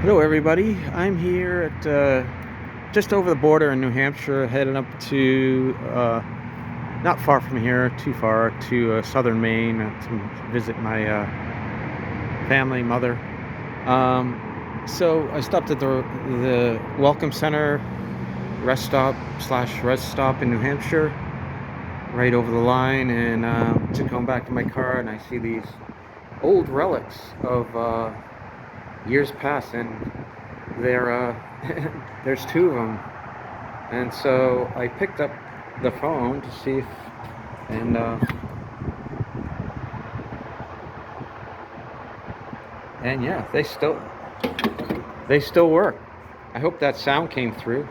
Hello, everybody. I'm here at just over the border in New Hampshire, heading up to not far from here, too far, to southern Maine to visit my family, mother. So I stopped at the Welcome Center rest stop slash rest stop in New Hampshire, right over the line, and just going back to my car, and I see these old relics of years past, and there's two of them. And so I picked up the phone to see if, and yeah, they still work. I hope that sound came through.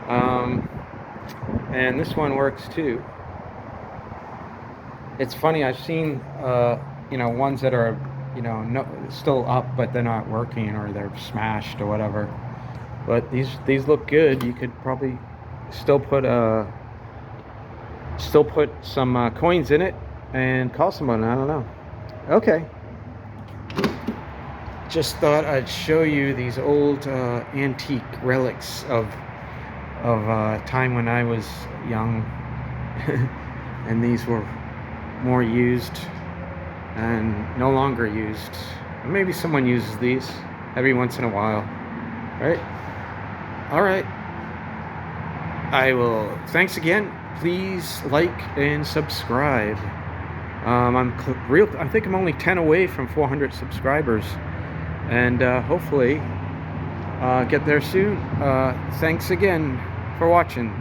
And this one works too. It's funny, I've seen ones that are no, still up, but they're not working, or they're smashed or whatever. But these look good. You could probably still put some coins in it and call someone. I don't know. Okay. Just thought I'd show you these old antique relics of time when I was young, and these were more used and no longer used. Maybe someone uses these every once in a while, right? All right. I will. Thanks again. Please like and subscribe. I think I'm only 10 away from 400 subscribers, and hopefully get there soon. Thanks again for watching.